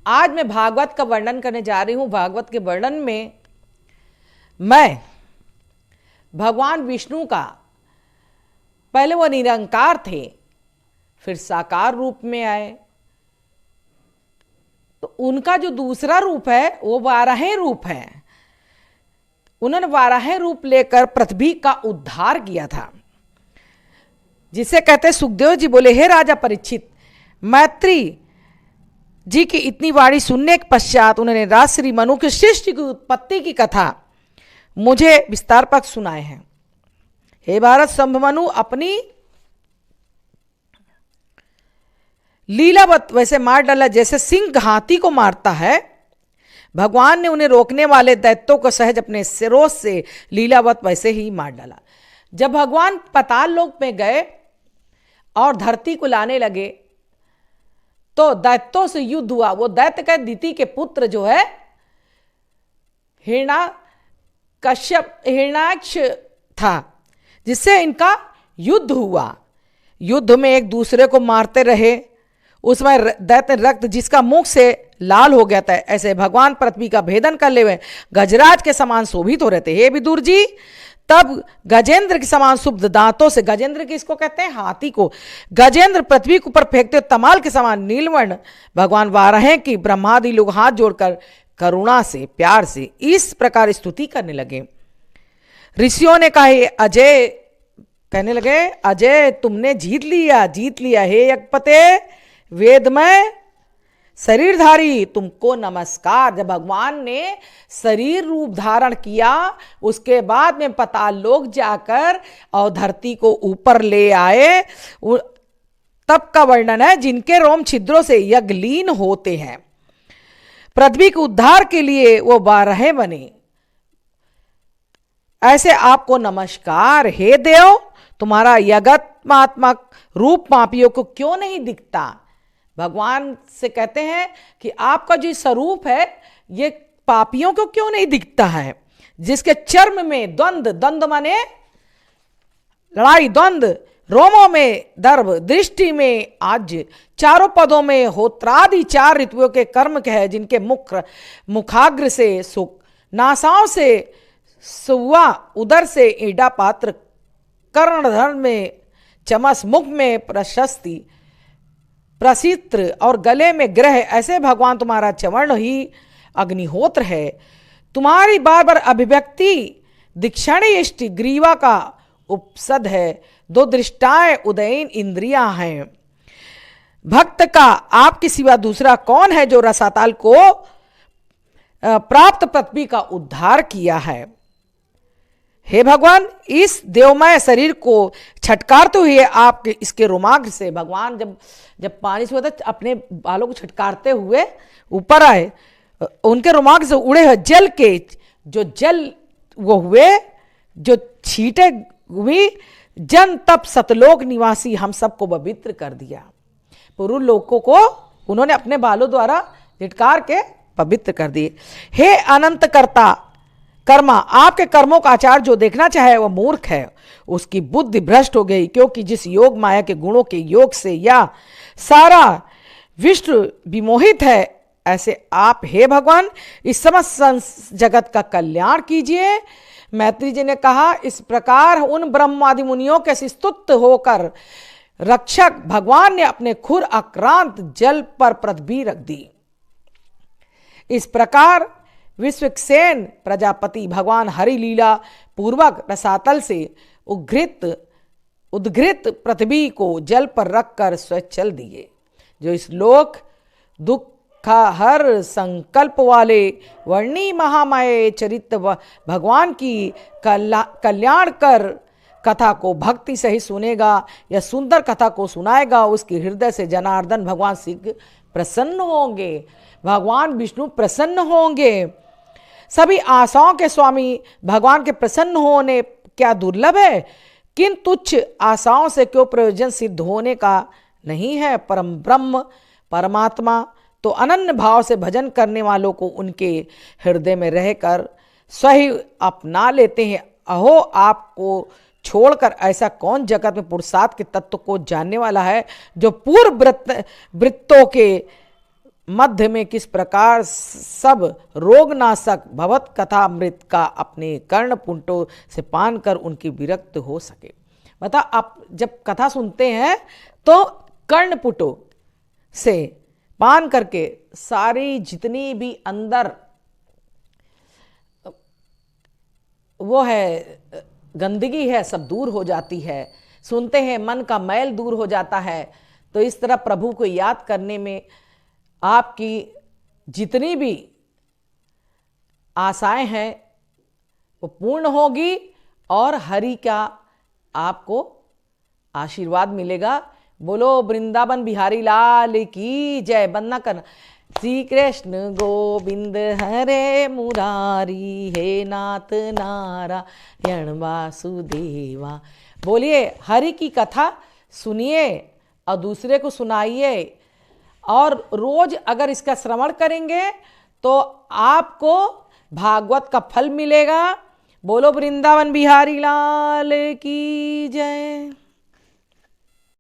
आज मैं भागवत का वर्णन करने जा रही हूं। भागवत के वर्णन में मैं भगवान विष्णु का, पहले वो निरंकार थे, फिर साकार रूप में आए, तो उनका जो दूसरा रूप है वो 12 रूप है। उन्होंने 12 रूप लेकर पृथ्वी का उद्धार किया था, जिसे कहते सुखदेव जी बोले, हे राजा परीक्षित, मैत्री जी की इतनी वाणी सुनने के पश्चात उन्होंने राजश्री मनु की सृष्टि की उत्पत्ति की कथा मुझे विस्तार पूर्वक सुनाए हैं। हे भारत, शंभमनु अपनी लीलावत वैसे मार डाला जैसे सिंह हाथी को मारता है। भगवान ने उन्हें रोकने वाले दैत्यों को सहज अपने सिरों से लीलावत वैसे ही मार डाला। जब भगवान पाताल लोक में गए और धरती को लाने लगे तो दैत्यों से युद्ध हुआ। वो दैत्य का दिति के पुत्र जो है हिरण्याक्ष था, जिससे इनका युद्ध हुआ। युद्ध में एक दूसरे को मारते रहे। उसमें दैत्य रक्त जिसका मुख से लाल हो गया था, ऐसे भगवान पृथ्वी का भेदन कर ले हुए गजराज के समान शोभित हो रहे थे। हे विदुर जी, तब गजेंद्र के समान शुभ दांतों से, गजेंद्र किसको कहते हैं? हाथी को। गजेंद्र पृथ्वी के ऊपर फेंकते तमाल के समान नीलवर्ण भगवान 12 की ब्रह्मादि लोग हाथ जोड़कर करुणा से, प्यार से इस प्रकार स्तुति करने लगे। ऋषियों ने कहा, अजय, कहने लगे, अजय तुमने जीत लिया। हे यज्ञपते वेदमय शरीरधारी, तुमको नमस्कार। जब भगवान ने शरीर रूप धारण किया, उसके बाद में पाताल लोक जाकर और धरती को ऊपर ले आए, तब का वर्णन है। जिनके रोम छिद्रों से यज्ञलीन होते हैं, पृथ्वी के उद्धार के लिए वो 12 बने। ऐसे आपको नमस्कार। हे देव, तुम्हारा यज्ञात्मक रूप पापियों को क्यों नहीं दिखता? भगवान से कहते हैं कि आपका जो स्वरूप है ये पापियों को क्यों नहीं दिखता है? जिसके चर्म में द्वंद, द्वंद माने लड़ाई, द्वंद, रोमों में दर्भ, दृष्टि में आज, चारों पदों में होत्रादि 4 ऋतुओं के कर्म के है। जिनके मुखाग्र से सुख, नासाओं से सुवा, उदर से ईडा पात्र, कर्णधर में चमस, मुख में प्रशस्ति, प्रसित्र और गले में ग्रह। ऐसे भगवान तुम्हारा चवर्ण ही अग्निहोत्र है। तुम्हारी बार बार अभिव्यक्ति दीक्षणी इष्टि ग्रीवा का उपसद है। 2 दृष्टाएं उदयन इंद्रियां हैं। भक्त का आपके सिवा दूसरा कौन है जो रसाताल को प्राप्त पृथ्वी का उद्धार किया है? हे भगवान, इस देवमय शरीर को छटकारते हुए आप इसके रोमाग्र से, भगवान जब पानी से होता अपने बालों को छटकारते हुए ऊपर आए, उनके रोमाग्र से उड़े हुए जल के जो जल वो हुए, जो छींटे हुई, जन तप सतलोक निवासी हम सबको पवित्र कर दिया। पूर्व लोकों को उन्होंने अपने बालों द्वारा झटकार के पवित्र कर दिए। हे अनंत कर्ता कर्मा, आपके कर्मों का आचार जो देखना चाहे वह मूर्ख है, उसकी बुद्धि भ्रष्ट हो गई, क्योंकि जिस योग माया के गुणों के योग से या सारा विश्व विमोहित है, ऐसे आप हे भगवान इस समस्त जगत का कल्याण कीजिए। मैत्री जी ने कहा, इस प्रकार उन ब्रह्म आदि मुनियों के स्तुत होकर रक्षक भगवान ने अपने खुर आक्रांत जल पर पृथ्वी रख दी। इस प्रकार विश्वक्सेन प्रजापति भगवान हरि लीला पूर्वक रसातल से उद्घृत पृथ्वी को जल पर रखकर स्वयं चल दिए। जो इस लोक दुखा हर संकल्प वाले वर्णी महामाय चरित्र भगवान की कल्याण कर कथा को भक्ति से ही सुनेगा या सुंदर कथा को सुनाएगा, उसके हृदय से जनार्दन भगवान श्री प्रसन्न होंगे, भगवान विष्णु प्रसन्न होंगे। सभी आशाओं के स्वामी भगवान के प्रसन्न होने क्या दुर्लभ है? किन तुच्छ आशाओं से क्यों प्रयोजन सिद्ध होने का नहीं है? परम ब्रह्म परमात्मा तो अनन्य भाव से भजन करने वालों को उनके हृदय में रहकर स्वही अपना लेते हैं। अहो, आपको छोड़कर ऐसा कौन जगत में पुरुषार्थ के तत्व को जानने वाला है, जो पूर्व वृत्तों के मध्य में किस प्रकार सब रोगनाशक भगवत कथामृत का अपने कर्णपुंटों से पान कर उनकी विरक्त हो सके। बता, आप जब कथा सुनते हैं तो कर्णपुटों से पान करके सारी जितनी भी अंदर वो है गंदगी है सब दूर हो जाती है। सुनते हैं मन का मैल दूर हो जाता है। तो इस तरह प्रभु को याद करने में आपकी जितनी भी आशाएं हैं वो पूर्ण होगी और हरि का आपको आशीर्वाद मिलेगा। बोलो वृंदावन बिहारी लाल की जय। वंदना करना। श्री कृष्ण गोविंद हरे मुरारी, हे नाथ नारायण वासुदेवा। बोलिए, हरि की कथा सुनिए और दूसरे को सुनाइए, और रोज अगर इसका श्रवण करेंगे तो आपको भागवत का फल मिलेगा। बोलो वृंदावन बिहारी लाल की जय।